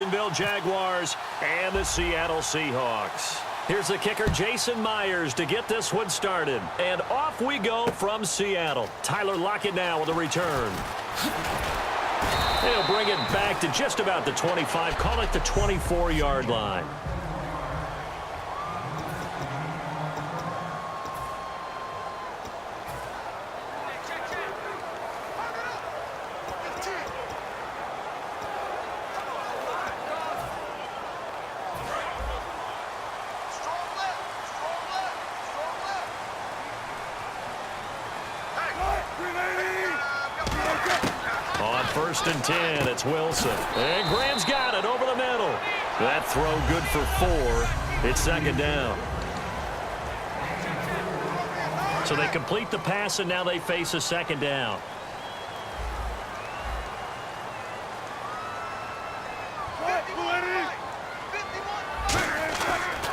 Jacksonville Jaguars and the Seattle Seahawks. Here's the kicker, Jason Myers, to get this one started. And off we go from Seattle. Tyler Lockett now with a return. He'll bring it back to just about the 25. Call it the 24-yard line. On 1st and 10, it's Wilson. And Graham's got it over the middle. That throw good for 4. It's 2nd down. So they complete the pass, and now they face a 2nd down.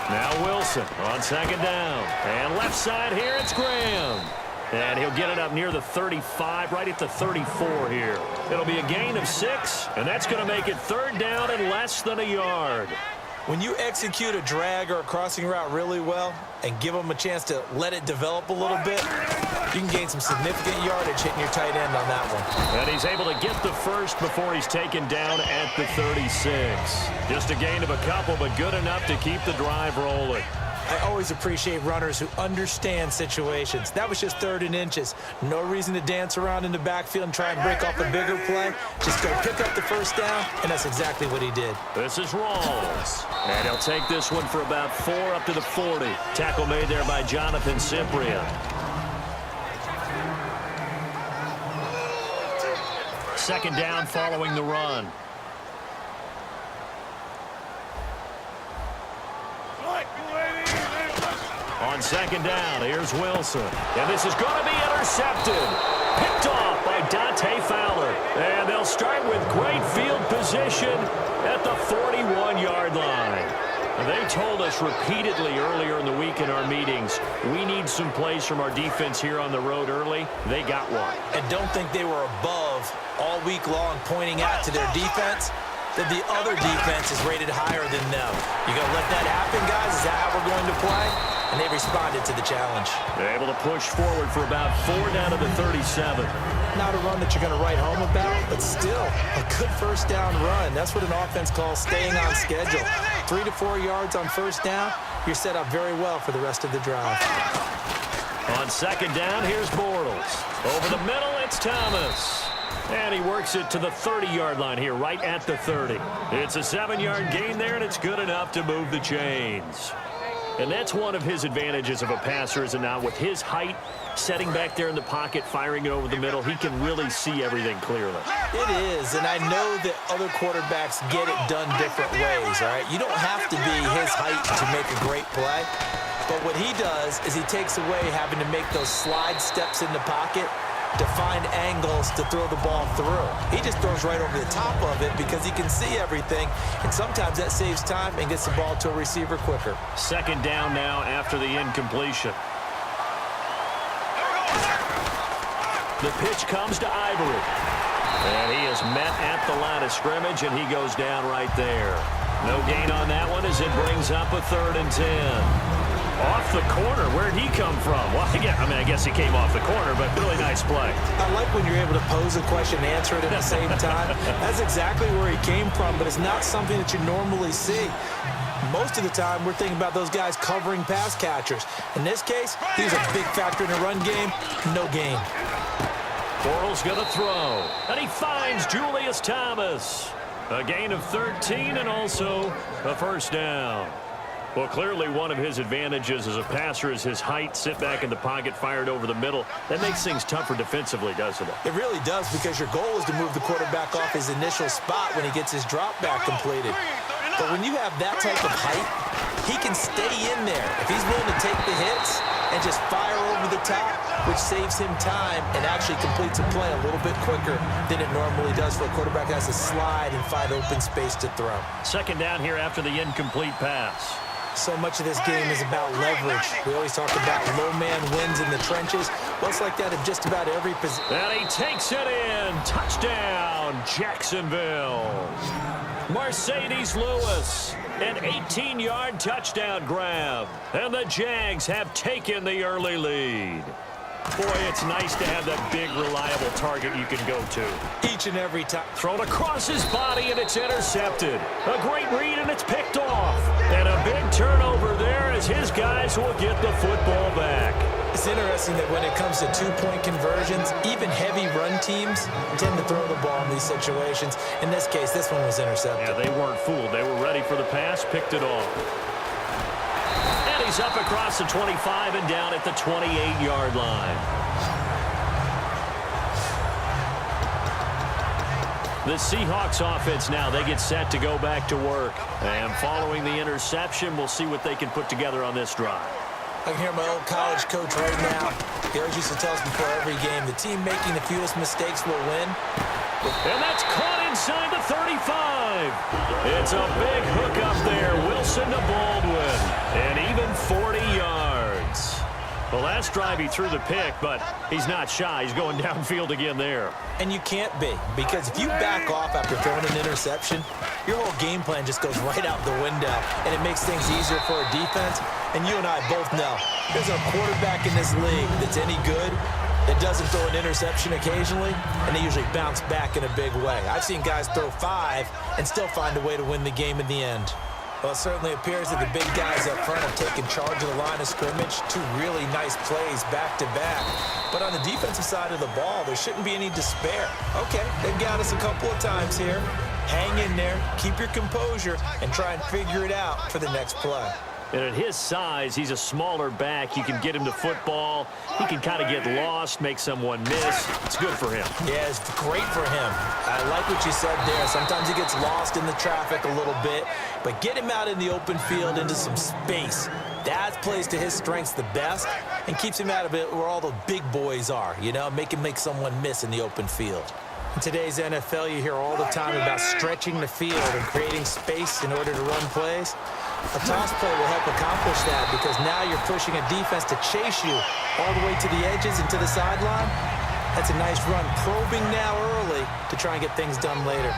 Now Wilson on 2nd down. And left side here, it's Graham. And he'll get it up near the 35, right at the 34 here. It'll be a gain of 6, and that's going to make it 3rd down and less than a yard. When you execute a drag or a crossing route really well and give them a chance to let it develop a little bit, you can gain some significant yardage hitting your tight end on that one. And he's able to get the first before he's taken down at the 36. Just a gain of a couple, but good enough to keep the drive rolling. I always appreciate runners who understand situations. That was just 3rd and inches. No reason to dance around in the backfield and try and break off a bigger play. Just go pick up the 1st down, and that's exactly what he did. This is Rawls. And he'll take this one for about 4 up to the 40. Tackle made there by Jonathan Cyprien. 2nd down following the run. On 2nd down, here's Wilson. And this is going to be intercepted. Picked off by Dante Fowler. And they'll start with great field position at the 41-yard line. They told us repeatedly earlier in the week in our meetings, we need some plays from our defense here on the road early. They got one. And don't think they were above all week long pointing out to their defense that the other defense is rated higher than them. You going to let that happen, guys? Is that how we're going to play? And they responded to the challenge. They're able to push forward for about 4 down to the 37. Not a run that you're going to write home about, but still a good 1st down run. That's what an offense calls staying on schedule. 3 to 4 yards on 1st down, you're set up very well for the rest of the drive. On 2nd down, here's Bortles. Over the middle, it's Thomas. And he works it to the 30-yard line here, right at the 30. It's a 7-yard gain there, and it's good enough to move the chains. And that's one of his advantages of a passer, is it not? With his height, setting back there in the pocket, firing it over the middle, he can really see everything clearly. It is, and I know that other quarterbacks get it done different ways, all right? You don't have to be his height to make a great play. But what he does is he takes away having to make those slide steps in the pocket to find angles to throw the ball through. He just throws right over the top of it because he can see everything, and sometimes that saves time and gets the ball to a receiver quicker. 2nd down now after the incompletion. The pitch comes to Ivory. And he is met at the line of scrimmage, and he goes down right there. No gain on that one as it brings up a 3rd and 10. Off the corner. Where'd he come from? Well, again, I guess he came off the corner, but really nice play. I like when you're able to pose a question and answer it at the same time. That's exactly where he came from, but it's not something that you normally see. Most of the time, we're thinking about those guys covering pass catchers. In this case, he was a big factor in the run game. No gain. Bortles going to throw, and he finds Julius Thomas. A gain of 13 and also a 1st down. Well, clearly one of his advantages as a passer is his height, sit back in the pocket, fired over the middle. That makes things tougher defensively, doesn't it? It really does, because your goal is to move the quarterback off his initial spot when he gets his drop back completed. But when you have that type of height, he can stay in there if he's willing to take the hits and just fire over the top, which saves him time and actually completes a play a little bit quicker than it normally does for a quarterback that has to slide and find open space to throw. 2nd down here after the incomplete pass. So much of this game is about leverage. We always talk about low man wins in the trenches. Well, it's like that in just about every position. And he takes it in. Touchdown, Jacksonville. Mercedes Lewis, an 18-yard touchdown grab. And the Jags have taken the early lead. Boy, it's nice to have that big, reliable target you can go to. Each and every time. Thrown across his body, and it's intercepted. A great read, and it's picked off. And a big turnover there as his guys will get the football back. It's interesting that when it comes to two-point conversions, even heavy run teams tend to throw the ball in these situations. In this case, this one was intercepted. Yeah, they weren't fooled. They were ready for the pass, picked it off. And he's up across the 25 and down at the 28-yard line. The Seahawks offense now, they get set to go back to work. And following the interception, we'll see what they can put together on this drive. I can hear my old college coach right now. He always used to tell us before every game, the team making the fewest mistakes will win. And that's caught inside the 35. It's a big hook up there. Wilson to Baldwin. And even 40 yards. Well, last drive he threw the pick, but he's not shy. He's going downfield again there. And you can't be, because if you back off after throwing an interception, your whole game plan just goes right out the window, and it makes things easier for a defense. And you and I both know there's a quarterback in this league that's any good that doesn't throw an interception occasionally, and they usually bounce back in a big way. I've seen guys throw 5 and still find a way to win the game in the end. Well, it certainly appears that the big guys up front have taken charge of the line of scrimmage. 2 really nice plays back-to-back. But on the defensive side of the ball, there shouldn't be any despair. Okay, they've got us a couple of times here. Hang in there, keep your composure, and try and figure it out for the next play. And at his size, he's a smaller back. You can get him to football. He can kind of get lost, make someone miss. It's good for him. Yeah, it's great for him. I like what you said there. Sometimes he gets lost in the traffic a little bit, but get him out in the open field into some space. That plays to his strengths the best and keeps him out of it where all the big boys are, you know, make him make someone miss in the open field. In today's NFL, you hear all the time about stretching the field and creating space in order to run plays. A toss play will help accomplish that because now you're pushing a defense to chase you all the way to the edges and to the sideline. That's a nice run, probing now early to try and get things done later.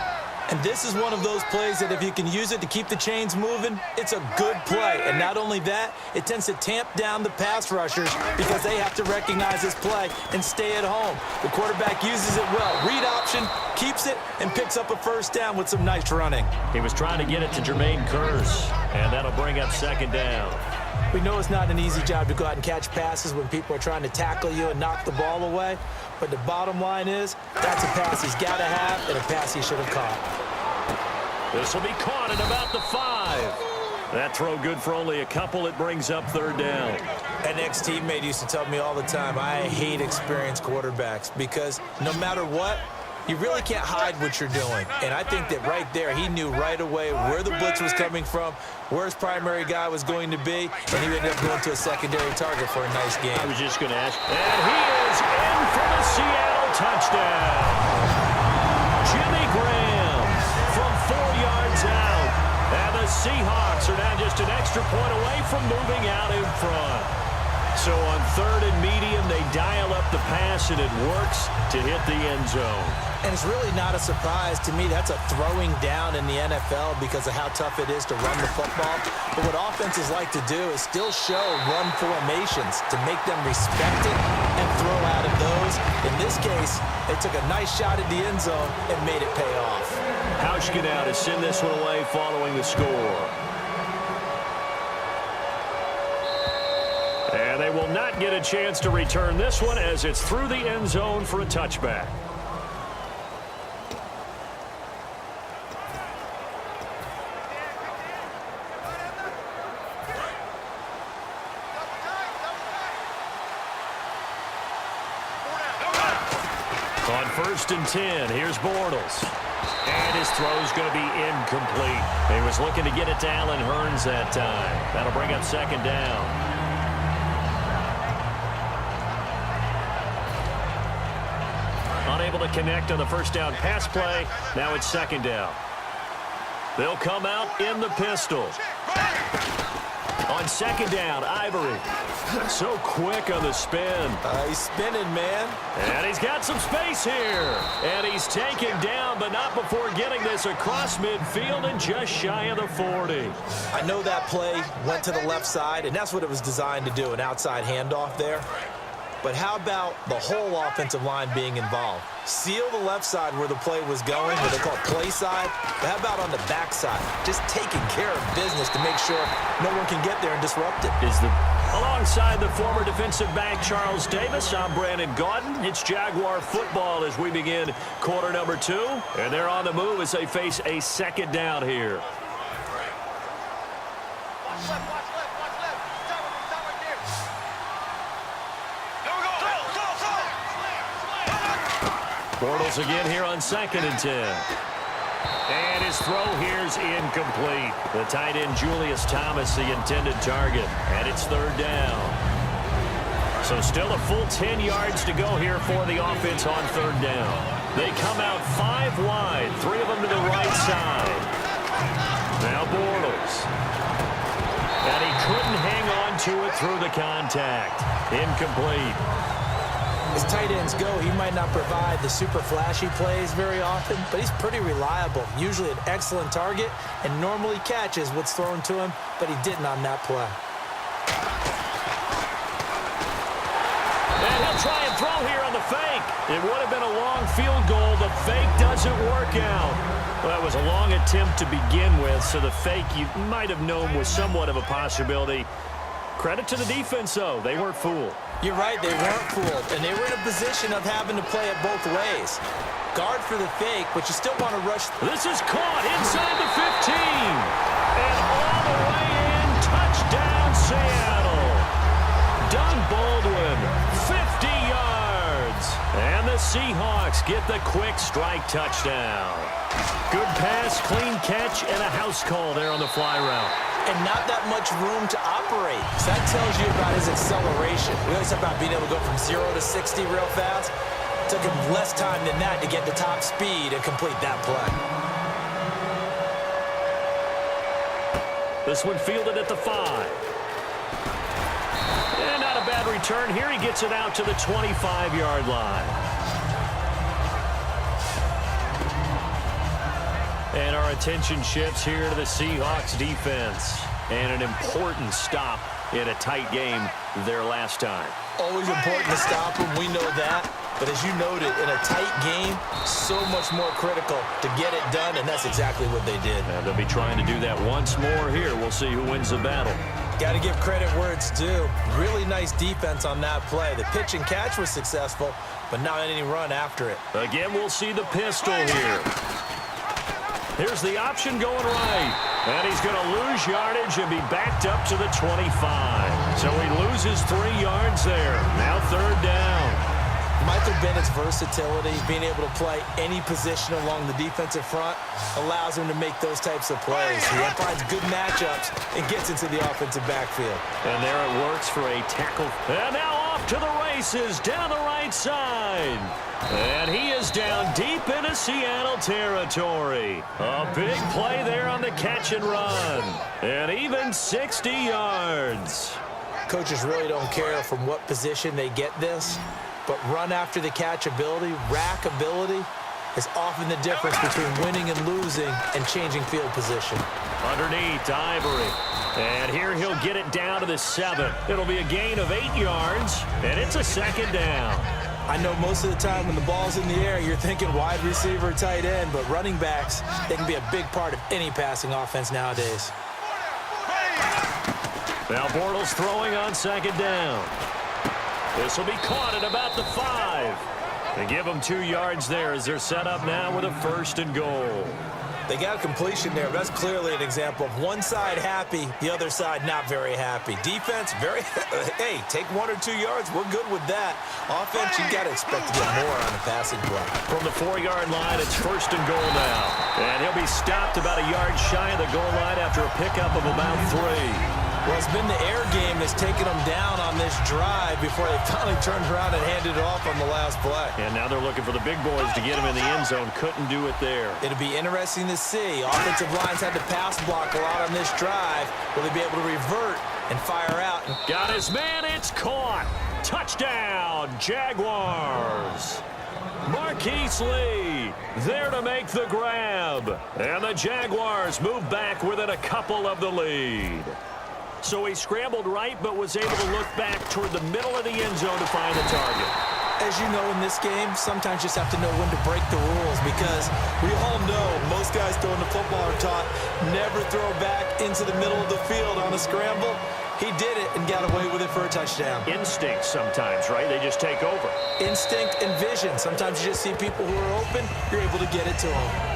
And this is one of those plays that if you can use it to keep the chains moving, it's a good play. And not only that, it tends to tamp down the pass rushers because they have to recognize this play and stay at home. The quarterback uses it well. Read option, keeps it, and picks up a first down with some nice running. He was trying to get it to Jermaine Kearse, and that'll bring up second down. We know it's not an easy job to go out and catch passes when people are trying to tackle you and knock the ball away. But the bottom line is, that's a pass he's got to have and a pass he should have caught. This will be caught at about the 5. That throw good for only a couple. It brings up third down. An ex-teammate used to tell me all the time, I hate experienced quarterbacks because no matter what, you really can't hide what you're doing. And I think that right there, he knew right away where the blitz was coming from, where his primary guy was going to be, and he ended up going to a secondary target for a nice game. I was just going to ask. And he is in for the Seattle touchdown. Jimmy Graham from 4 yards out. And the Seahawks are now just an extra point away from moving out in front. So on 3rd and medium, they dial up the pass, and it works to hit the end zone. And it's really not a surprise to me. That's a throwing down in the NFL because of how tough it is to run the football. But what offenses like to do is still show run formations to make them respect it and throw out of those. In this case, they took a nice shot at the end zone and made it pay off. Hauschka now to send this one away following the score. And they will not get a chance to return this one as it's through the end zone for a touchback. On 1st and 10, here's Bortles. And his throw's going to be incomplete. He was looking to get it to Allen Hurns that time. That'll bring up second down. Unable to connect on the first down pass play. Now it's second down. They'll come out in the pistol. On second down, Ivory. So quick on the spin. He's spinning, man. And he's got some space here. And he's taken down, but not before getting this across midfield and just shy of the 40. I know that play went to the left side, and that's what it was designed to do, an outside handoff there. But how about the whole offensive line being involved? Seal the left side where the play was going, what they call play side. But how about on the back side? Just taking care of business to make sure no one can get there and disrupt it. Alongside the former defensive back Charles Davis, I'm Brandon Gaudin. It's Jaguar football as we begin quarter number 2. And they're on the move as they face a second down here. Bortles again here on 2nd and 10. And his throw here's incomplete. The tight end Julius Thomas, the intended target. And it's 3rd down. So still a full 10 yards to go here for the offense on 3rd down. They come out 5 wide, 3 of them to the right side. Now Bortles. And he couldn't hang on to it through the contact. Incomplete. As tight ends go, he might not provide the super flashy plays very often, but he's pretty reliable. Usually an excellent target and normally catches what's thrown to him, but he didn't on that play. And he'll try and throw here on the fake. It would have been a long field goal. The fake doesn't work out. Well, that was a long attempt to begin with, so the fake you might have known was somewhat of a possibility. Credit to the defense, though. They weren't fooled. You're right, they weren't fooled, and they were in a position of having to play it both ways. Guard for the fake, but you still want to rush. This is caught inside the 15. And all the way in, touchdown Seattle. Doug Baldwin, 50 yards. And the Seahawks get the quick strike touchdown. Good pass, clean catch, and a house call there on the fly route. And not that much room to operate. So that tells you about his acceleration. We always talk about being able to go from 0 to 60 real fast. It took him less time than that to get to top speed and complete that play. This one fielded at the 5. And not a bad return here. He gets it out to the 25-yard line. And our attention shifts here to the Seahawks defense. And an important stop in a tight game their last time. Always important to stop them, we know that. But as you noted, in a tight game, so much more critical to get it done, and that's exactly what they did. And they'll be trying to do that once more here. We'll see who wins the battle. Got to give credit where it's due. Really nice defense on that play. The pitch and catch was successful, but not any run after it. Again, we'll see the pistol here. Here's the option going right. And he's going to lose yardage and be backed up to the 25. So he loses 3 yards there. Now 3rd down. Michael Bennett's versatility, being able to play any position along the defensive front, allows him to make those types of plays. He finds good matchups and gets into the offensive backfield. And there it works for a tackle. And now off to the races down the right side. And he is down deep into Seattle territory. A big play there on the catch and run. And even 60 yards. Coaches really don't care from what position they get this, but run after the catch ability, rack ability, is often the difference between winning and losing and changing field position. Underneath, Ivory. And here he'll get it down to the 7. It'll be a gain of 8 yards, and it's a 2nd down. I know most of the time when the ball's in the air, you're thinking wide receiver, tight end, but running backs, they can be a big part of any passing offense nowadays. Now Bortles throwing on 2nd down. This will be caught at about the 5. They give them 2 yards there as they're set up now with a 1st and goal. They got a completion there. That's clearly an example of one side happy, the other side not very happy. Defense, very, hey, take 1 or 2 yards. We're good with that. Offense, you got to expect to get more on the passing play. From the 4-yard line, it's 1st and goal now. And he'll be stopped about a yard shy of the goal line after a pickup of about 3. Well, it's been the air game that's taken them down on this drive before they finally turned around and handed it off on the last play. And now they're looking for the big boys to get him in the end zone. Couldn't do it there. It'll be interesting to see. Offensive lines had to pass block a lot on this drive. Will they be able to revert and fire out. Got his man. It's caught. Touchdown, Jaguars. Marquise Lee there to make the grab. And the Jaguars move back within a couple of the lead. So he scrambled right, but was able to look back toward the middle of the end zone to find the target. As you know, in this game, sometimes you just have to know when to break the rules, because we all know most guys throwing the football are taught never throw back into the middle of the field on a scramble. He did it and got away with it for a touchdown. Instinct sometimes, right? They just take over. Instinct and vision. Sometimes you just see people who are open, you're able to get it to them.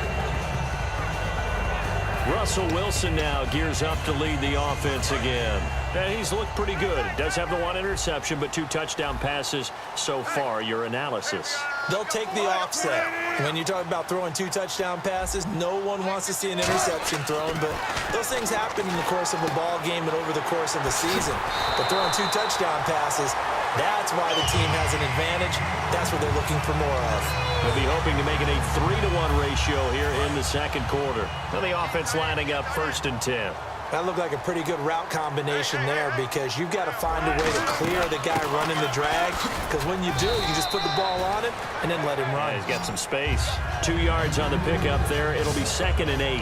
Russell Wilson now gears up to lead the offense again. And he's looked pretty good. Does have the one interception, but 2 touchdown passes so far. Your analysis? They'll take the offset. When you talk about throwing 2 touchdown passes, no one wants to see an interception thrown, but those things happen in the course of a ball game and over the course of the season. But throwing 2 touchdown passes, that's why the team has an advantage. That's what they're looking for more of. They'll be hoping to make it a 3-to-1 ratio here in the second quarter. Now the offense lining up 1st and 10. That looked like a pretty good route combination there, because you've got to find a way to clear the guy running the drag, because when you do, you just put the ball on him and then let him run. Yeah, he's got some space. 2 yards on the pickup there. It'll be 2nd and 8.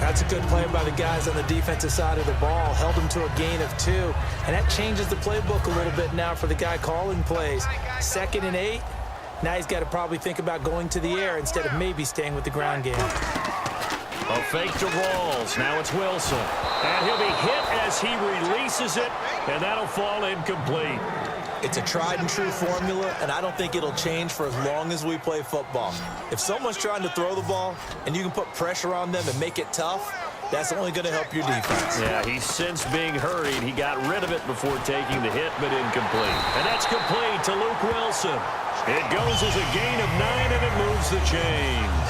That's a good play by the guys on the defensive side of the ball. Held him to a gain of 2, and that changes the playbook a little bit now for the guy calling plays. 2nd and 8. Now he's got to probably think about going to the air instead of maybe staying with the ground game. A fake to Rawls. Now it's Wilson. And he'll be hit as he releases it, and that'll fall incomplete. It's a tried-and-true formula, and I don't think it'll change for as long as we play football. If someone's trying to throw the ball and you can put pressure on them and make it tough, that's only going to help your defense. Yeah, he's since being hurried. He got rid of it before taking the hit, but incomplete. And that's complete to Luke Wilson. It goes as a gain of 9, and it moves the chains.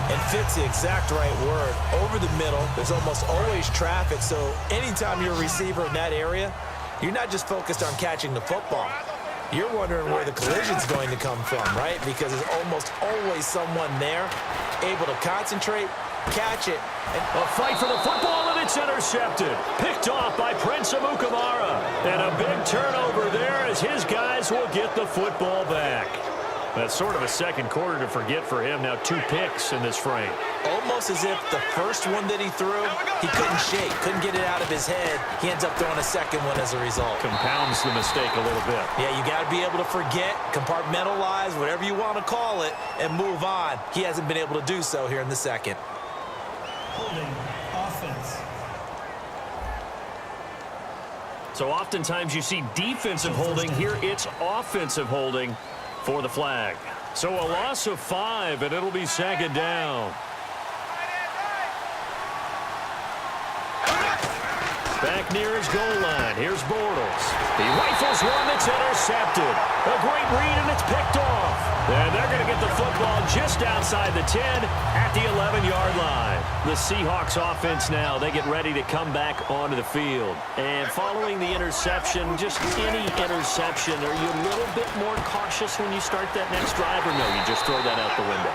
And fits the exact right word. Over the middle, there's almost always traffic, so anytime you're a receiver in that area, you're not just focused on catching the football. You're wondering where the collision's going to come from, right? Because there's almost always someone there able to concentrate, catch it. A fight for the football, and it's intercepted. Picked off by Prince Amukamara. And a big turnover there as his guys will get the football back. That's sort of a second quarter to forget for him. Now 2 picks in this frame. Almost as if the first one that he threw, he couldn't shake, couldn't get it out of his head. He ends up throwing a second one as a result. Compounds the mistake a little bit. Yeah, you got to be able to forget, compartmentalize, whatever you want to call it, and move on. He hasn't been able to do so here in the second. Holding offense. So oftentimes you see defensive holding. Here it's offensive holding for the flag. So a loss of 5, and it'll be 2nd down. Back near his goal line. Here's Bortles. He rifles one that's intercepted. A great read, and it's picked off. And they're going to get the football just outside the 10 at the 11-yard line. The Seahawks offense now, they get ready to come back onto the field. And following the interception, just any interception, are you a little bit more cautious when you start that next drive, or no, you just throw that out the window?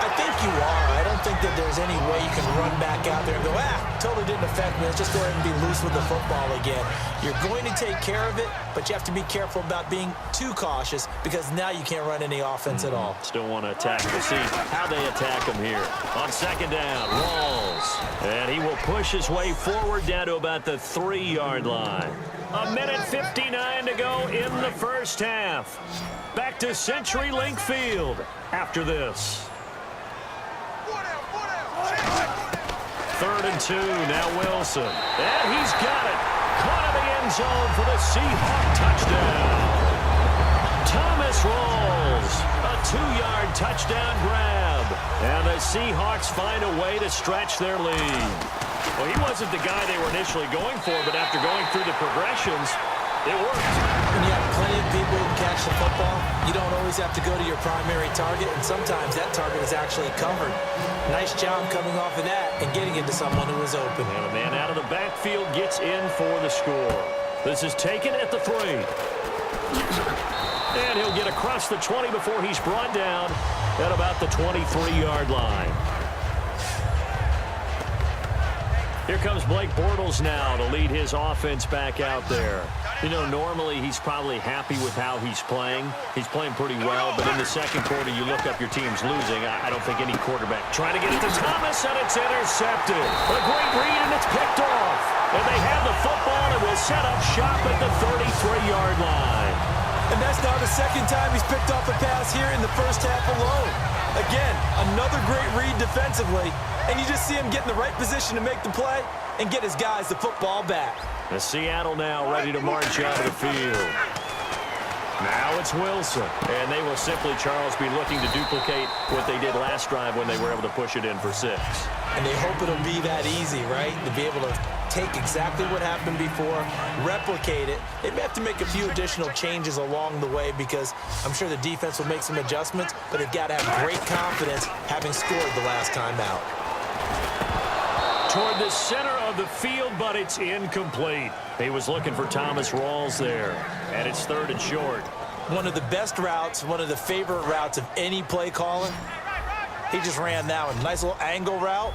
I think you are. I don't think that there's any way you can run back out there and go, totally didn't affect me. Let's just go ahead and be loose with the football again. You're going to take care of it, but you have to be careful about being too cautious, because now you can't run any offense at all. Still want to attack. We'll see how they attack him here. On 2nd down, Rawls. And he will push his way forward down to about the 3-yard line. 1:59 to go in the first half. Back to CenturyLink Field after this. 3rd and 2, now Wilson. And he's got it. Caught in the end zone for the Seahawk touchdown. Thomas Rawls, a 2-yard touchdown grab. And the Seahawks find a way to stretch their lead. Well, he wasn't the guy they were initially going for, but after going through the progressions, it worked. When you have plenty of people who can catch the football, you don't always have to go to your primary target, and sometimes that target is actually covered. Nice job coming off of that and getting it to someone who is open. And a man out of the backfield gets in for the score. This is taken at the 3. And he'll get across the 20 before he's brought down at about the 23-yard line. Here comes Blake Bortles now to lead his offense back out there. You know, normally he's probably happy with how he's playing. He's playing pretty well, but in the second quarter, you look up your team's losing. I don't think any quarterback trying to get it to Thomas, and it's intercepted. A great read, and it's picked off. And they have the football and will set up shop at the 33-yard line. And that's now the second time he's picked off a pass here in the first half alone. Again, another great read defensively, and you just see him get in the right position to make the play and get his guys the football back. The Seattle now ready to march out of the field. Now it's Wilson, and they will simply, Charles, be looking to duplicate what they did last drive when they were able to push it in for 6. And they hope it'll be that easy, right? To be able to take exactly what happened before, replicate it. They may have to make a few additional changes along the way because I'm sure the defense will make some adjustments, but they've got to have great confidence having scored the last time out. Toward the center of the field, but it's incomplete. He was looking for Thomas Rawls there, and it's 3rd and short. One of the best routes, one of the favorite routes of any play caller. He just ran that one. Nice little angle route.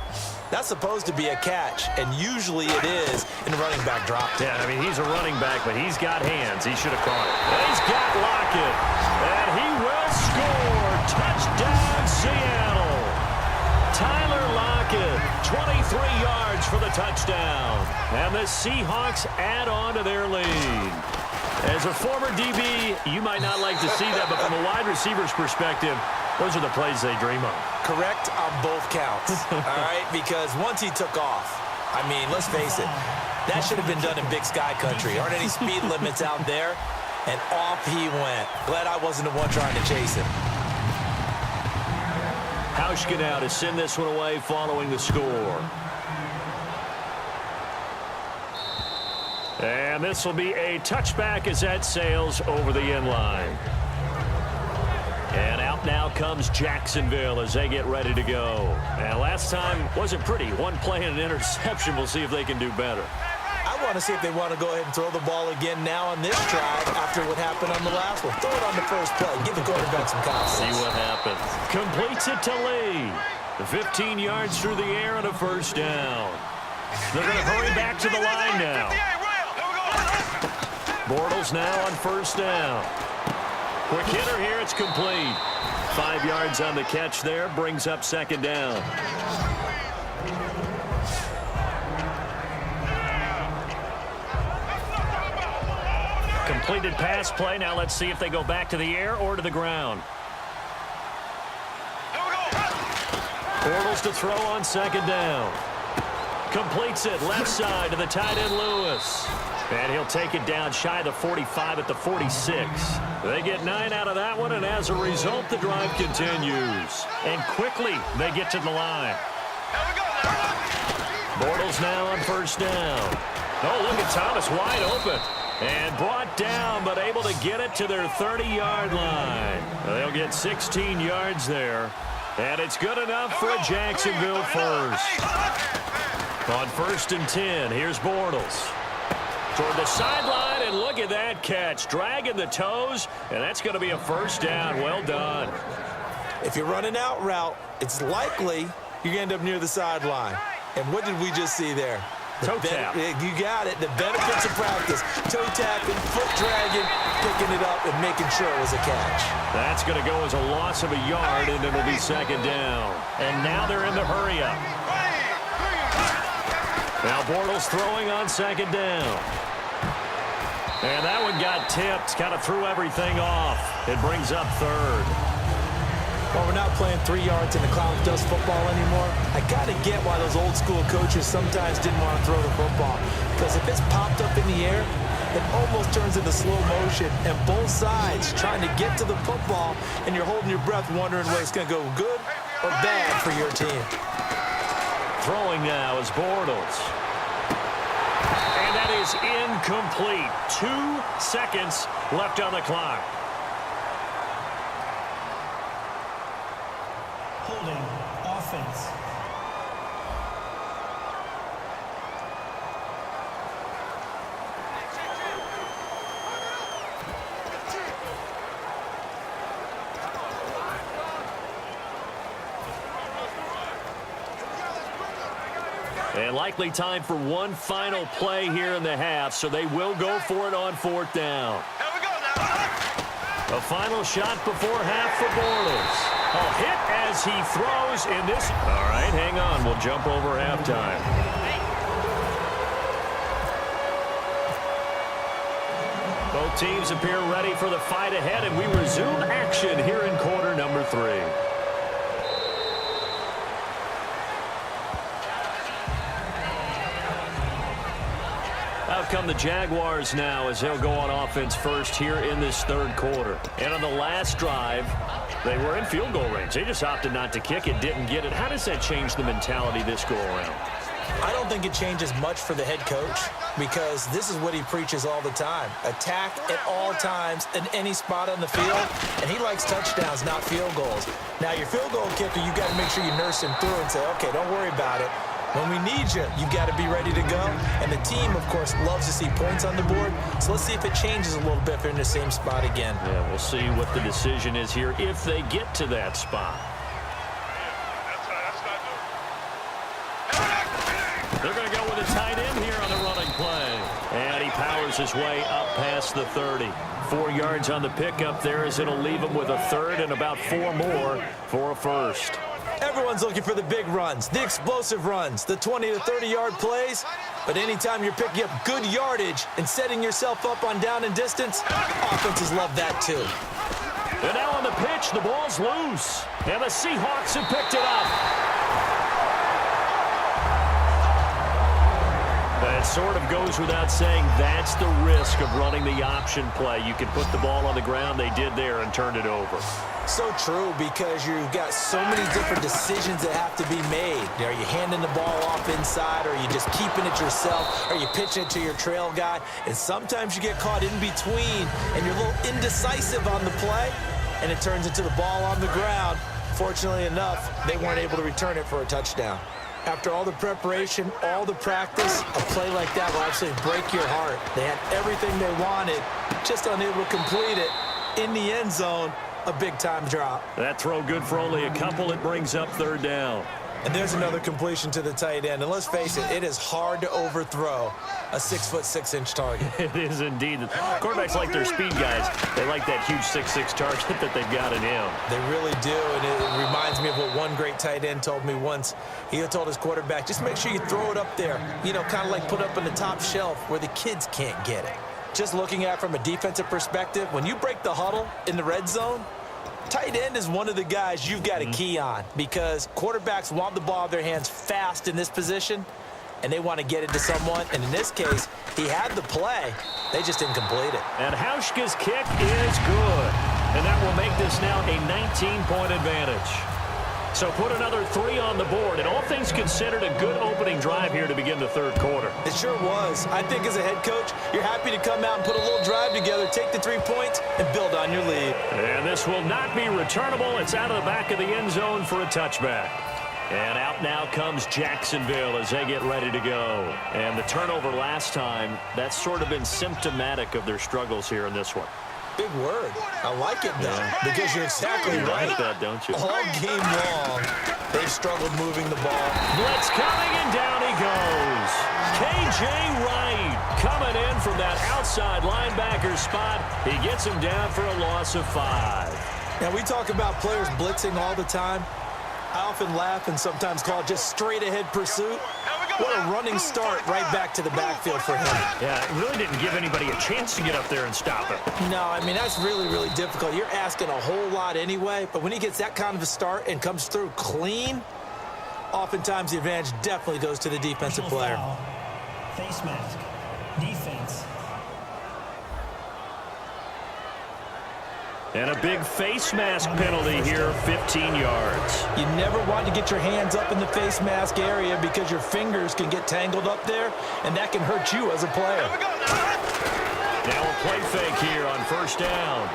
That's supposed to be a catch, and usually it is in the running back drop. Yeah, I mean, he's a running back, but he's got hands. He should have caught it. And he's got Lockett, and he will score. Touchdown, Seattle. Tyler Lockett, 23 yards for the touchdown. And the Seahawks add on to their lead. As a former DB, you might not like to see that, but from a wide receiver's perspective, those are the plays they dream of. Correct on both counts, all right? Because once he took off, I mean, let's face it, that should have been done in Big Sky country. Aren't any speed limits out there? And off he went. Glad I wasn't the one trying to chase him. Hauschka now to send this one away following the score. And this will be a touchback as that sails over the end line. And out now comes Jacksonville as they get ready to go. And last time wasn't pretty. One play and an interception. We'll see if they can do better. I want to see if they want to go ahead and throw the ball again now on this drive after what happened on the last one. Throw it on the first play. Give the quarterback some confidence. See what happens. Completes it to Lee. 15 yards through the air and a first down. They're going to hurry back to the line now. Bortles now on first down. Quick hitter here. It's complete. 5 yards on the catch there. Brings up second down. Completed pass play. Now let's see if they go back to the air or to the ground. Bortles to throw on second down. Completes it left side to the tight end Lewis. And he'll take it down shy of the 45 at the 46. They get 9 out of that one, and as a result, the drive continues. And quickly, they get to the line. Bortles now on first down. Oh, look at Thomas wide open. And brought down, but able to get it to their 30-yard line. They'll get 16 yards there. And it's good enough for a Jacksonville first. On 1st and 10, here's Bortles. Toward the sideline, and look at that catch. Dragging the toes, and that's going to be a first down. Well done. If you're running out route, it's likely you're going to end up near the sideline. And what did we just see there? Toe tap. You got it. The benefits of practice. Toe tapping, foot dragging, picking it up, and making sure it was a catch. That's going to go as a loss of a yard, and it'll be second down. And now they're in the hurry-up. Now Bortles throwing on second down. And that one got tipped. Kind of threw everything off. It brings up third. Well, we're not playing 3 yards in the cloud dust football anymore. I got to get why those old school coaches sometimes didn't want to throw the football. Because if it's popped up in the air, it almost turns into slow motion. And both sides trying to get to the football, and you're holding your breath wondering whether it's going to go good or bad for your team. Throwing now is Bortles. And that is incomplete. 2 seconds left on the clock. Holding offense. And And likely time for one final play here in the half, so they will go for it on 4th down. Here we go now. A final shot before half for Bortles. A hit as he throws in this. All right, hang on. We'll jump over halftime. Both teams appear ready for the fight ahead, and we resume action here in quarter number 3. Out come the Jaguars now as they'll go on offense first here in this 3rd quarter. And on the last drive, they were in field goal range. They just opted not to kick it, didn't get it. How does that change the mentality this go-around? I don't think it changes much for the head coach because this is what he preaches all the time. Attack at all times in any spot on the field, and he likes touchdowns, not field goals. Now, your field goal kicker, you got to make sure you nurse him through and say, okay, don't worry about it. When we need you, you've got to be ready to go. And the team, of course, loves to see points on the board. So let's see if it changes a little bit if they're in the same spot again. Yeah, we'll see what the decision is here if they get to that spot. They're going to go with a tight end here on the running play. And he powers his way up past the 30. 4 yards on the pickup there as it'll leave him with a 3rd and about 4 more for a 1st. Everyone's looking for the big runs, the explosive runs, the 20 to 30-yard plays. But anytime you're picking up good yardage and setting yourself up on down and distance, offenses love that too. And now on the pitch, the ball's loose. And the Seahawks have picked it up. That sort of goes without saying. That's the risk of running the option play. You can put the ball on the ground. They did there and turned it over. So true, because you've got so many different decisions that have to be made. Are you handing the ball off inside? Or are you just keeping it yourself? Are you pitching it to your trail guy? And sometimes you get caught in between, and you're a little indecisive on the play, and it turns into the ball on the ground. Fortunately enough, they weren't able to return it for a touchdown. After all the preparation, all the practice, a play like that will absolutely break your heart. They had everything they wanted, just unable to complete it. In the end zone, a big-time drop. That throw good for only a couple. It brings up 3rd down. And there's another completion to the tight end. And let's face it, it is hard to overthrow a 6'6" target. It is indeed. Quarterbacks like their speed guys. They like that huge 6'6" target that they've got in him. They really do, and it reminds me of what one great tight end told me once. He told his quarterback, just make sure you throw it up there, you know, kind of like put up on the top shelf where the kids can't get it. Just looking at it from a defensive perspective, when you break the huddle in the red zone, tight end is one of the guys you've got to key on because quarterbacks want the ball in their hands fast in this position, and they want to get it to someone. And in this case, he had the play. They just didn't complete it. And Hauschka's kick is good. And that will make this now a 19-point advantage. So put another 3 on the board. And all things considered, a good opening drive here to begin the 3rd quarter. It sure was. I think as a head coach, you're happy to come out and put a little drive together, take the 3 points, and build on your lead. And this will not be returnable. It's out of the back of the end zone for a touchback. And out now comes Jacksonville as they get ready to go. And the turnover last time, that's sort of been symptomatic of their struggles here in this one. Big word. I like it, though, because you're exactly right. You like that, don't you? All game long, they've struggled moving the ball. Blitz coming, and down he goes. K.J. Wright coming in from that outside linebacker spot. He gets him down for a loss of 5. Now, we talk about players blitzing all the time. I often laugh and sometimes call it just straight-ahead pursuit. What a running start right back to the backfield for him. Yeah, it really didn't give anybody a chance to get up there and stop it. No, I mean, that's really, really difficult. You're asking a whole lot anyway, but when he gets that kind of a start and comes through clean, oftentimes the advantage definitely goes to the defensive player. Foul. Face mask. Defense. And a big face mask penalty here, 15 yards. You never want to get your hands up in the face mask area because your fingers can get tangled up there, and that can hurt you as a player. Now a play fake here on 1st down.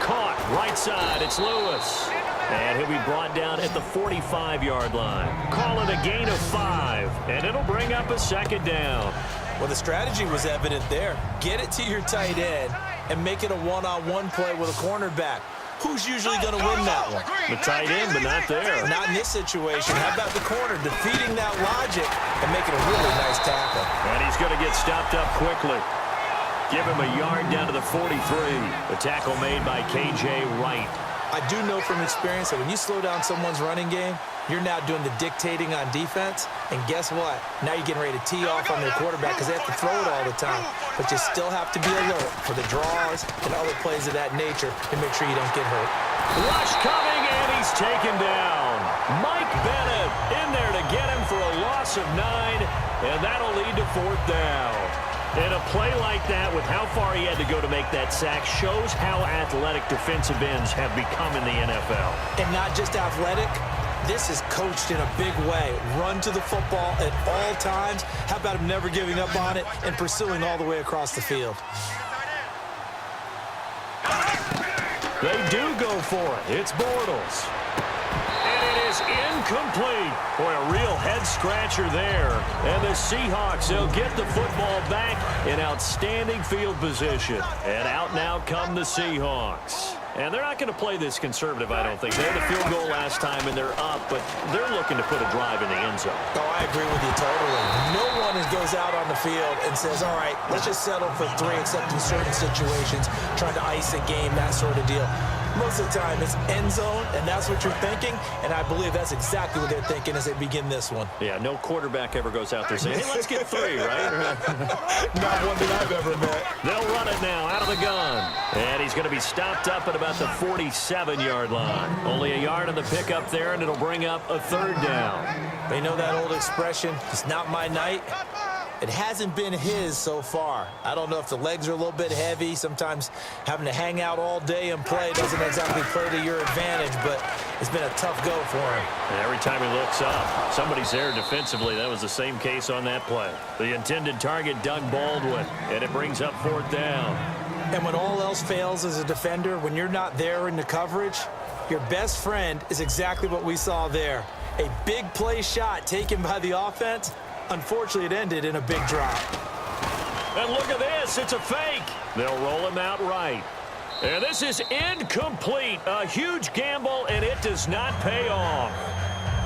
Caught, right side, it's Lewis. And he'll be brought down at the 45-yard line. Call it a gain of 5, and it'll bring up a 2nd down. Well, the strategy was evident there. Get it to your tight end and make it a one-on-one play with a cornerback. Who's usually going to win that one? The tight end, but not there. Not in this situation. How about the corner defeating that logic and making a really nice tackle? And he's going to get stopped up quickly. Give him a yard down to the 43. The tackle made by K.J. Wright. I do know from experience that when you slow down someone's running game, you're now doing the dictating on defense. And guess what? Now you're getting ready to tee off on their quarterback because they have to throw it all the time. But you still have to be alert for the draws and other plays of that nature to make sure you don't get hurt. Rush coming, and he's taken down. Mike Bennett in there to get him for a loss of 9, and that'll lead to 4th down. And a play like that, with how far he had to go to make that sack, shows how athletic defensive ends have become in the NFL. And not just athletic, this is coached in a big way. Run to the football at all times. How about him never giving up on it and pursuing all the way across the field? They do go for it. It's Bortles. And it is incomplete. Boy, a real head-scratcher there. And the Seahawks, they'll get the football back in outstanding field position. And out now come the Seahawks. And they're not going to play this conservative, I don't think. They had the field goal last time, and they're up, but they're looking to put a drive in the end zone. Oh, I agree with you totally. No one goes out on the field and says, all right, let's just settle for 3, except in certain situations, trying to ice a game, that sort of deal. Most of the time, it's end zone, and that's what you're thinking, and I believe that's exactly what they're thinking as they begin this one. Yeah, no quarterback ever goes out there saying, hey, let's get 3, right? Not one that I've ever met. They'll run it now out of the gun. And he's going to be stopped up at about the 47-yard line. Only a yard on the pickup there, and it'll bring up a 3rd down. They know that old expression, it's not my night. It hasn't been his so far. I don't know if the legs are a little bit heavy. Sometimes having to hang out all day and play doesn't exactly play to your advantage, but it's been a tough go for him. And every time he looks up, somebody's there defensively. That was the same case on that play. The intended target, Doug Baldwin, and it brings up 4th down. And when all else fails as a defender, when you're not there in the coverage, your best friend is exactly what we saw there. A big play shot taken by the offense. Unfortunately, it ended in a big drop. And look at this. It's a fake. They'll roll him out right. And this is incomplete. A huge gamble, and it does not pay off.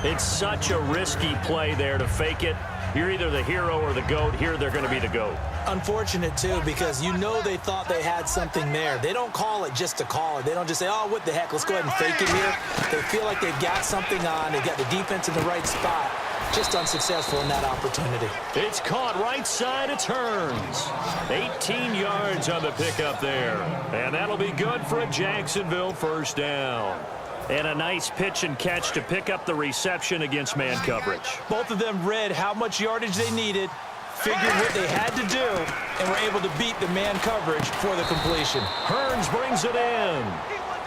It's such a risky play there to fake it. You're either the hero or the GOAT. Here, they're going to be the GOAT. Unfortunate, too, because you know they thought they had something there. They don't call it just to call it. They don't just say, oh, what the heck, let's go ahead and fake it here. They feel like they've got something on. They've got the defense in the right spot. Just unsuccessful in that opportunity. It's caught right side. It turns. 18 yards on the pickup there. And that'll be good for a Jacksonville 1st down. And a nice pitch and catch to pick up the reception against man coverage. Both of them read how much yardage they needed, figured what they had to do, and were able to beat the man coverage for the completion. Hearns brings it in.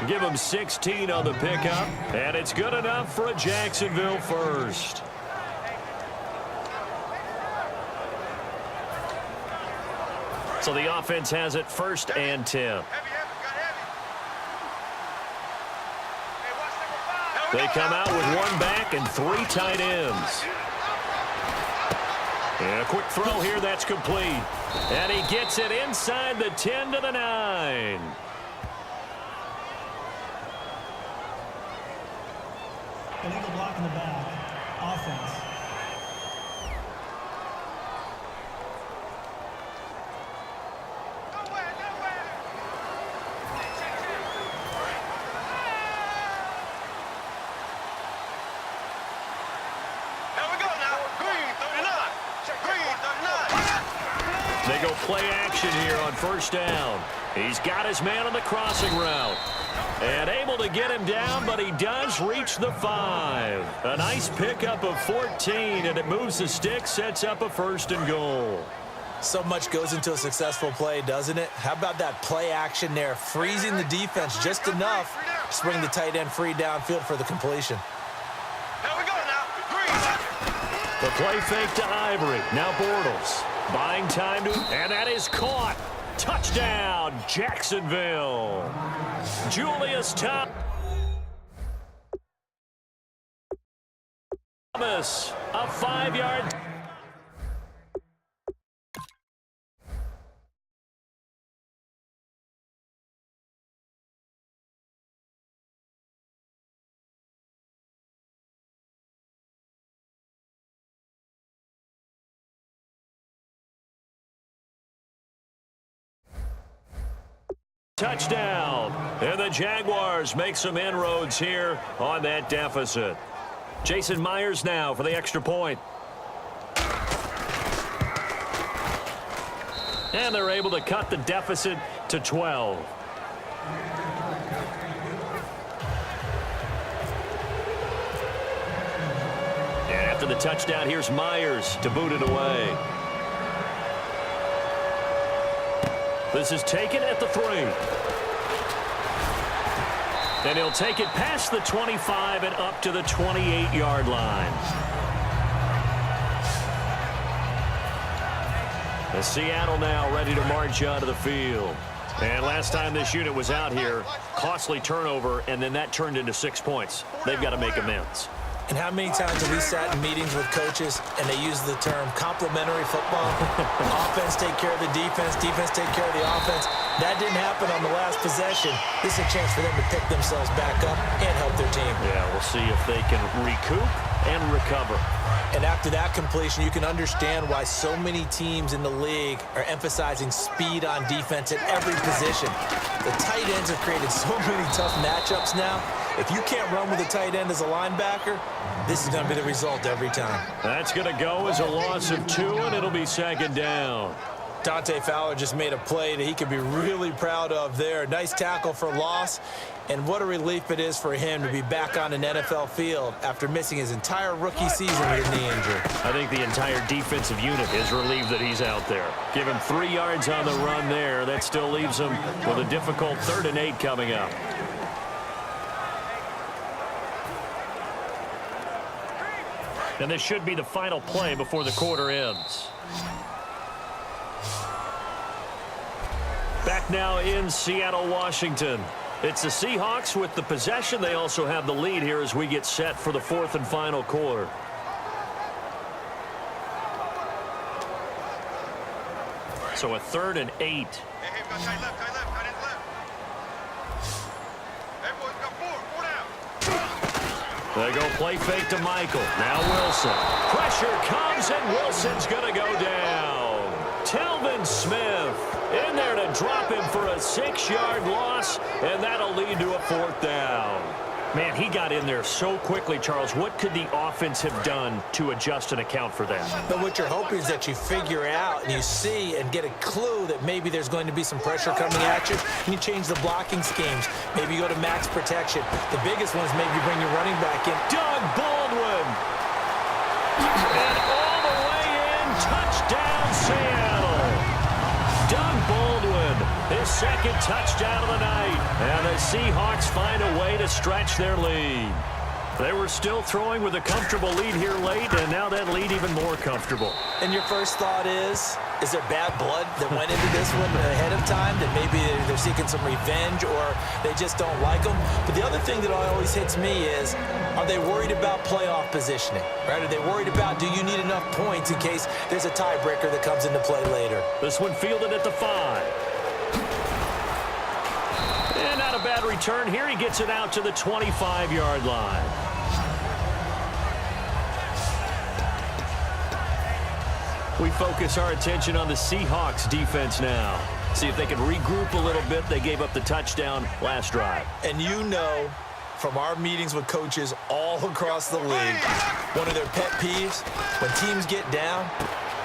Give him 16 on the pickup, and it's good enough for a Jacksonville 1st. So the offense has it 1st and 10. They come out with 1 back and 3 tight ends. And a quick throw here, that's complete. And he gets it inside the 10 to the 9. Illegal block in the back. Offense. They go play action here on 1st down. He's got his man on the crossing route. And able to get him down, but he does reach the 5. A nice pickup of 14, and it moves the stick, sets up a 1st and goal. So much goes into a successful play, doesn't it? How about that play action there, freezing the defense just enough to bring the tight end free downfield for the completion. The play fake to Ivory. Now Bortles. Buying time to, and that is caught. Touchdown, Jacksonville. Julius Thomas, a 5-yard Touchdown. And the Jaguars make some inroads here on that deficit. Jason Myers now for the extra point. And they're able to cut the deficit to 12. And after the touchdown, here's Myers to boot it away. This is taken at the 3. And he'll take it past the 25 and up to the 28-yard line. And Seattle now ready to march onto the field. And last time this unit was out here, costly turnover, and then that turned into 6 points. They've got to make amends. And how many times have we sat in meetings with coaches and they use the term complementary football? Offense take care of the defense, defense take care of the offense. That didn't happen on the last possession. This is a chance for them to pick themselves back up and help their team. Yeah, we'll see if they can recoup and recover. And after that completion, you can understand why so many teams in the league are emphasizing speed on defense at every position. The tight ends have created so many tough matchups now. If you can't run with a tight end as a linebacker, this is going to be the result every time. That's going to go as a loss of 2, and it'll be 2nd down. Dante Fowler just made a play that he could be really proud of there. Nice tackle for loss, and what a relief it is for him to be back on an NFL field after missing his entire rookie season with a knee injury. I think the entire defensive unit is relieved that he's out there. Give him 3 yards on the run there. That still leaves him with a difficult 3rd and 8 coming up. And this should be the final play before the quarter ends. Back now in Seattle, Washington. It's the Seahawks with the possession. They also have the lead here as we get set for the 4th and final quarter. So a 3rd and 8. Hey, we got tight left, tight end left. Hey, boys, we got 4 down. They go play fake to Michael. Now Wilson. Pressure comes, and Wilson's going to go down. Telvin Smith in there to drop him for a 6-yard loss, and that'll lead to a 4th down. Man, he got in there so quickly, Charles. What could the offense have done to adjust and account for that? But what you're hoping is that you figure out and you see and get a clue that maybe there's going to be some pressure coming at you, and you change the blocking schemes. Maybe you go to max protection. The biggest one is maybe you bring your running back in. Doug Baldwin. And all the way in, touchdown, Seattle. Doug Baldwin, his 2nd touchdown of the night. And the Seahawks find a way to stretch their lead. They were still throwing with a comfortable lead here late, and now that lead even more comfortable. And your first thought is there bad blood that went into this one ahead of time, that maybe they're seeking some revenge or they just don't like them? But the other thing that always hits me is, are they worried about playoff positioning? Right? Are they worried about, do you need enough points in case there's a tiebreaker that comes into play later? This one fielded at the 5. And not a bad return here. He gets it out to the 25-yard line. We focus our attention on the Seahawks defense now. See if they can regroup a little bit. They gave up the touchdown last drive. And you know from our meetings with coaches all across the league, one of their pet peeves, when teams get down,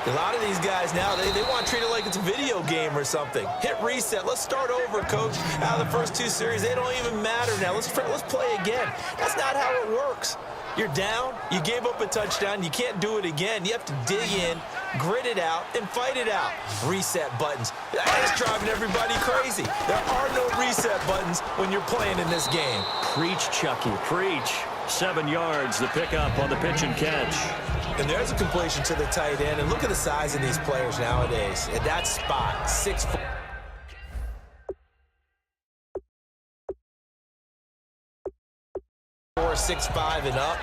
a lot of these guys now, they want to treat it like it's a video game or something. Hit reset. Let's start over, coach. Out of the first 2 series, they don't even matter now. Let's play again. That's not how it works. You're down. You gave up a touchdown. You can't do it again. You have to dig in, grit it out, and fight it out. Reset buttons. That's driving everybody crazy. There are no reset buttons when you're playing in this game. Preach, Chucky, preach. 7 yards, the pickup on the pitch and catch. And there's a completion to the tight end. And look at the size of these players nowadays. At that spot, 6'4". 6'5" and up.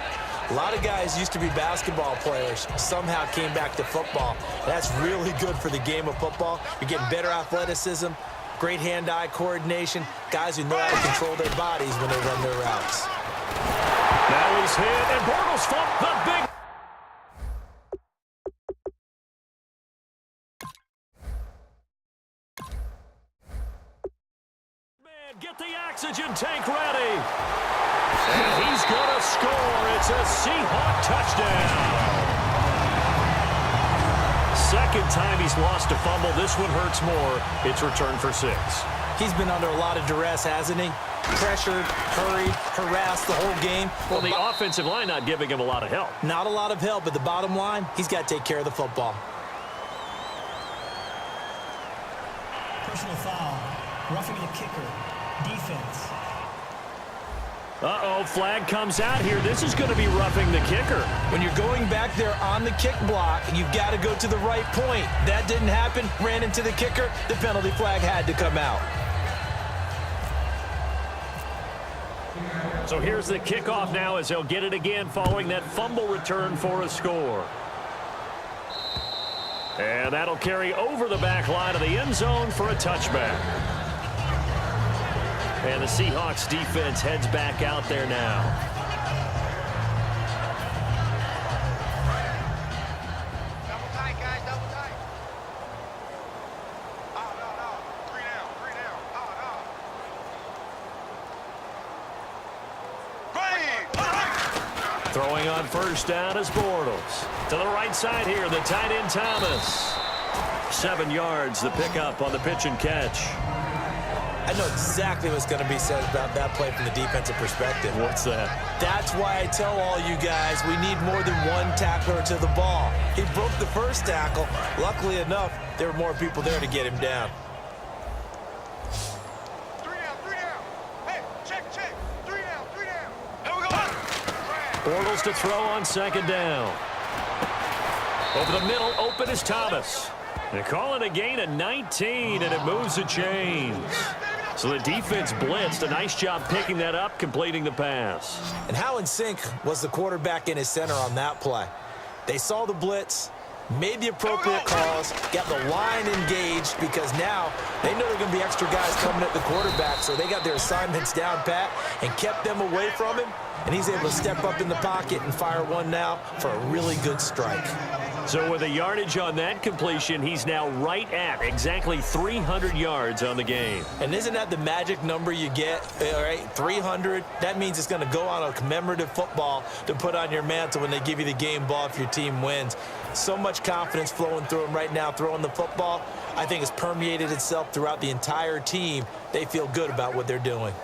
A lot of guys used to be basketball players, somehow came back to football. That's really good for the game of football. You're getting better athleticism, great hand-eye coordination, guys who know how to control their bodies when they run their routes. Now he's hit, and Bortles fought the big Get the oxygen tank ready. And he's going to score. It's a Seahawk touchdown. Second time he's lost a fumble. This one hurts more. It's returned for 6. He's been under a lot of duress, hasn't he? Pressured, hurried, harassed the whole game. Well, the offensive line not giving him a lot of help. Not a lot of help, but the bottom line, he's got to take care of the football. Personal foul. Roughing the kicker. Defense. Uh-oh, flag comes out here. This is going to be roughing the kicker. When you're going back there on the kick block, you've got to go to the right point. That didn't happen. Ran into the kicker. The penalty flag had to come out. So here's the kickoff now as they'll get it again following that fumble return for a score. And that'll carry over the back line of the end zone for a touchback. And the Seahawks defense heads back out there now. Double tight, guys, double tight. Oh, no. 3 down. Oh, no. Ready. Throwing on first down is Bortles. To the right side here, the tight end Thomas. 7 yards, the pickup on the pitch and catch. I know exactly what's going to be said about that play from the defensive perspective. What's that? That's why I tell all you guys we need more than one tackler to the ball. He broke the first tackle. Luckily enough, there were more people there to get him down. 3 down. Hey, check. 3 down. Here we go. Bortles to throw on second down. Over the middle, open is Thomas. They call it a gain of 19, and it moves the chains. So the defense blitzed. A nice job picking that up, completing the pass. And how in sync was the quarterback in his center on that play? They saw the blitz, made the appropriate calls, got the line engaged because now they know there are going to be extra guys coming at the quarterback, so they got their assignments down pat and kept them away from him, and he's able to step up in the pocket and fire one now for a really good strike. So with a yardage on that completion, he's now right at exactly 300 yards on the game. And isn't that the magic number you get, all right, 300? That means it's going to go on a commemorative football to put on your mantle when they give you the game ball if your team wins. So much confidence flowing through him right now throwing the football. I think it's permeated itself throughout the entire team. They feel good about what they're doing.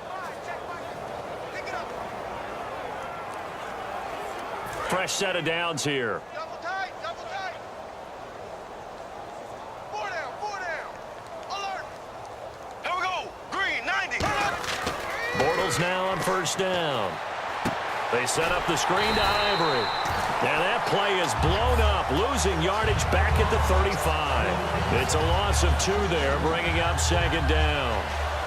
Fresh set of downs here. Double tight. 4 down. Alert. Here we go. Green, 90. Bortles now on first down. They set up the screen to Ivory. And that play is blown up, losing yardage back at the 35. It's a loss of 2 there, bringing up second down.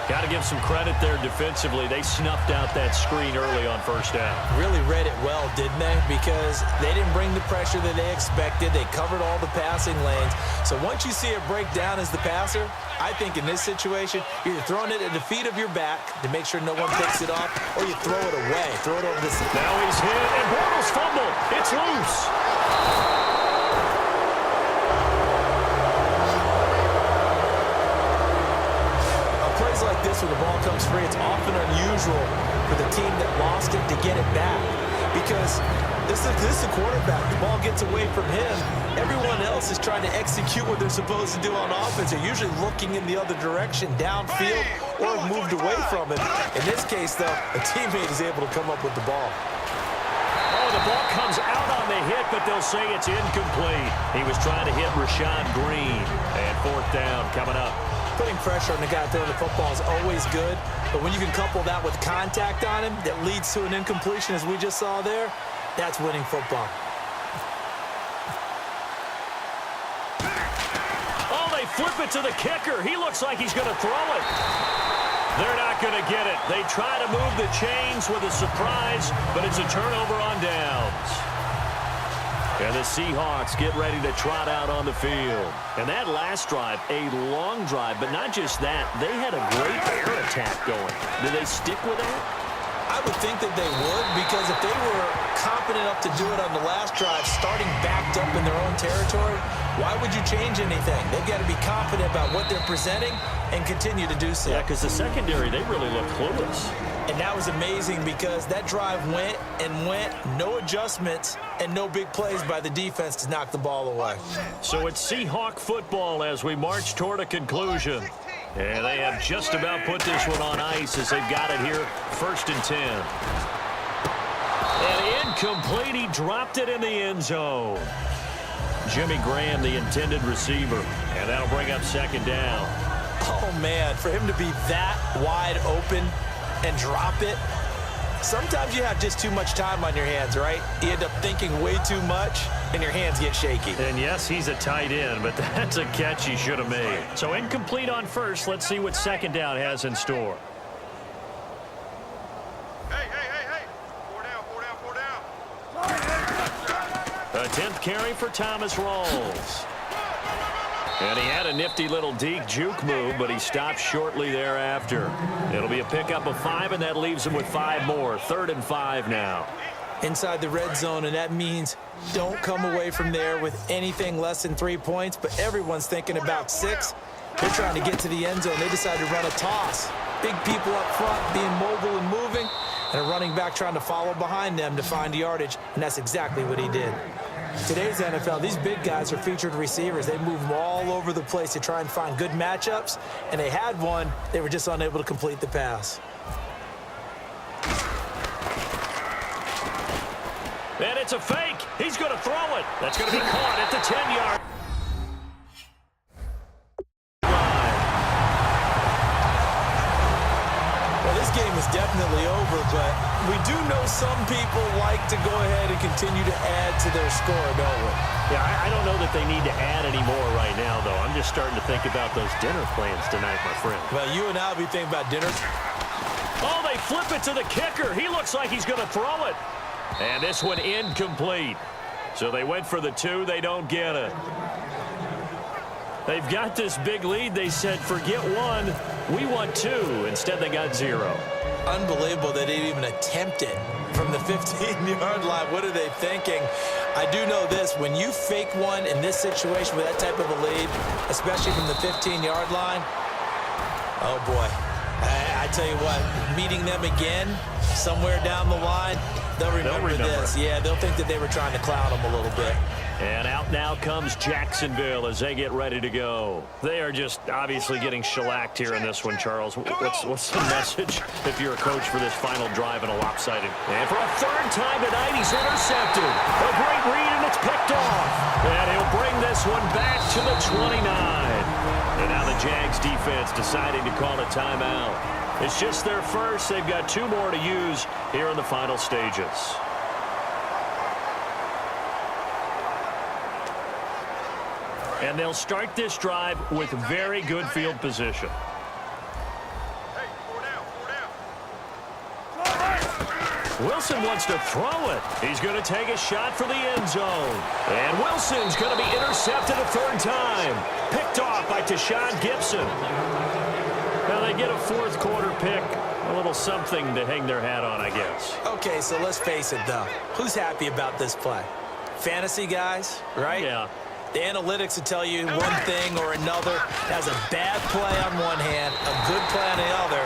Got to give some credit there defensively. They snuffed out that screen early on first down. Really read it well, didn't they? Because they didn't bring the pressure that they expected. They covered all the passing lanes. So once you see it break down as the passer, I think in this situation, you're either throwing it at the feet of your back to make sure no one picks it off, or you throw it away. Throw it over the... Now he's hit, and Bortles fumble. It's loose. Like this where the ball comes free, it's often unusual for the team that lost it to get it back because this is the quarterback. The ball gets away from him. Everyone else is trying to execute what they're supposed to do on offense. They're usually looking in the other direction, downfield, or have moved away from it. In this case, though, a teammate is able to come up with the ball. Oh, the ball comes out on the hit, but they'll say it's incomplete. He was trying to hit Rashad Green. And fourth down coming up. Putting pressure on the guy throwing the football is always good, but when you can couple that with contact on him that leads to an incompletion, as we just saw there, that's winning football. Oh, they flip it to the kicker. He looks like he's going to throw it. They're not going to get it. They try to move the chains with a surprise, but it's a turnover on downs. And the Seahawks get ready to trot out on the field. And that last drive, a long drive, but not just that. They had a great air attack going. Do they stick with that? I would think that they would, because if they were confident enough to do it on the last drive, starting backed up in their own territory, Why would you change anything? They've got to be confident about what they're presenting and continue to do so. Yeah, because the secondary, they really look clueless. And that was amazing because that drive went and went, no adjustments, and no big plays by the defense to knock the ball away. So it's Seahawk football as we march toward a conclusion. And they have just about put this one on ice as they've got it here, 1st and 10. And incomplete, he dropped it in the end zone. Jimmy Graham, the intended receiver, and that'll bring up 2nd down. Oh, man, for him to be that wide open and drop it. Sometimes you have just too much time on your hands, right? You end up thinking way too much, and your hands get shaky. And yes, he's a tight end, but that's a catch he should have made. So incomplete on 1st. Let's see what 2nd down has in store. Hey. 4 down. A 10th carry for Thomas Rawls. And he had a nifty little deke juke move, but he stopped shortly thereafter. It'll be a pickup of 5, and that leaves him with 5 more. 3rd and 5 now. Inside the red zone, and that means don't come away from there with anything less than 3 points, but everyone's thinking about 6. They're trying to get to the end zone. They decide to run a toss. Big people up front being mobile and moving, and a running back trying to follow behind them to find yardage, and that's exactly what he did. Today's NFL, these big guys are featured receivers. They move them all over the place to try and find good matchups, and they had one. They were just unable to complete the pass. And it's a fake. He's going to throw it. That's going to be caught at the 10-yard. Well, this game is definitely over, but we do know some people like to go ahead and continue to add to their score, don't we? Yeah, I don't know that they need to add any more right now, though. I'm just starting to think about those dinner plans tonight, my friend. Well, you and I will be thinking about dinner. Oh, they flip it to the kicker. He looks like he's going to throw it. And this one incomplete. So they went for the 2. They don't get it. They've got this big lead. They said, forget 1. We want 2. Instead, they got 0. Unbelievable they didn't even attempt it from the 15-yard line. What are they thinking? I do know this. When you fake one in this situation with that type of a lead, especially from the 15-yard line, oh, boy. I tell you what, meeting them again somewhere down the line, they'll remember this. Yeah, they'll think that they were trying to clown them a little bit. And out now comes Jacksonville as they get ready to go. They are just obviously getting shellacked here in this one, Charles. What's the message if you're a coach for this final drive in a lopsided? And for a 3rd time tonight, he's intercepted. A great read, and it's picked off. And he'll bring this one back to the 29. And now the Jags defense deciding to call a timeout. It's just their first. They've got 2 more to use here in the final stages. And they'll start this drive with very good field position. Hey, 4 down. Wilson wants to throw it. He's going to take a shot for the end zone. And Wilson's going to be intercepted a 3rd time. Picked off by Tashawn Gibson. Now they get a 4th quarter pick. A little something to hang their hat on, I guess. Okay, so let's face it, though. Who's happy about this play? Fantasy guys, right? Yeah. The analytics will tell you one thing or another. That's a bad play on one hand, a good play on the other,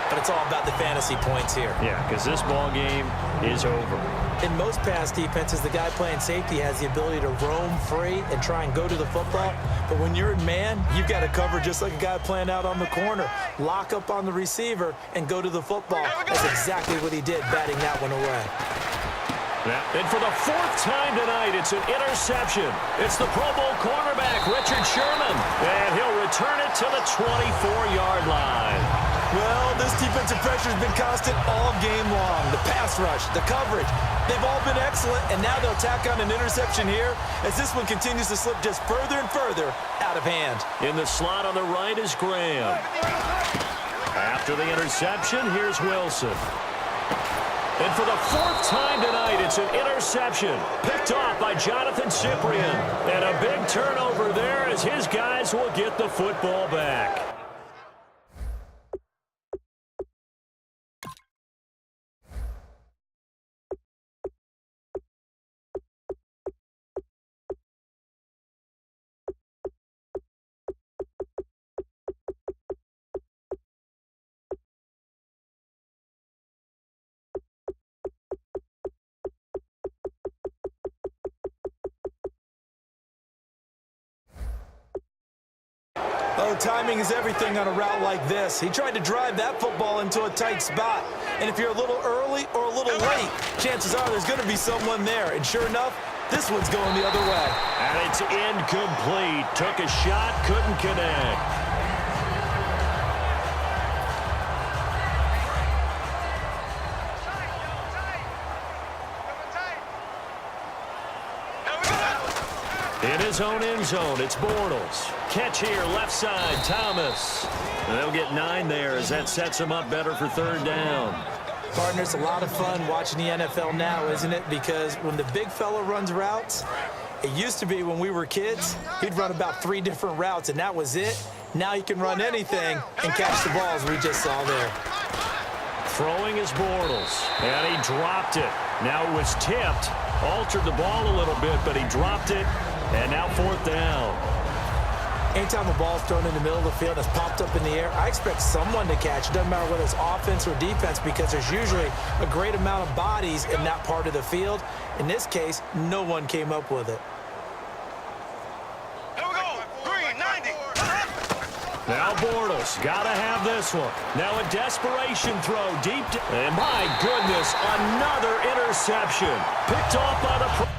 but it's all about the fantasy points here. Yeah, because this ball game is over. In most pass defenses, the guy playing safety has the ability to roam free and try and go to the football. But when you're in man, you've got to cover just like a guy playing out on the corner. Lock up on the receiver and go to the football. That's exactly what he did, batting that one away. And for the 4th time tonight, it's an interception. It's the Pro Bowl cornerback, Richard Sherman. And he'll return it to the 24-yard line. Well, this defensive pressure has been constant all game long. The pass rush, the coverage, they've all been excellent, and now they'll tack on an interception here as this one continues to slip just further and further out of hand. In the slot on the right is Graham. After the interception, here's Wilson. And for the 4th time tonight, it's an interception picked off by Jonathan Cyprien. And a big turnover there as his guys will get the football back. Oh, timing is everything on a route like this. He tried to drive that football into a tight spot. And if you're a little early or a little late, chances are there's going to be someone there. And sure enough, this one's going the other way. And it's incomplete. Took a shot, couldn't connect. In his own end zone, it's Bortles. Catch here, left side, Thomas. And they'll get 9 there as that sets him up better for 3rd down. Partner, it's a lot of fun watching the NFL now, isn't it? Because when the big fella runs routes, it used to be when we were kids, he'd run about 3 different routes, and that was it. Now he can run anything and catch the balls we just saw there. Throwing is Bortles, and he dropped it. Now it was tipped, altered the ball a little bit, but he dropped it, and now 4th down. Anytime a ball's thrown in the middle of the field that's popped up in the air, I expect someone to catch. It doesn't matter whether it's offense or defense because there's usually a great amount of bodies in that part of the field. In this case, no one came up with it. Here we go. Green, 90. Now Bortles, gotta have this one. Now a desperation throw deep. And my goodness, another interception. Picked off by the...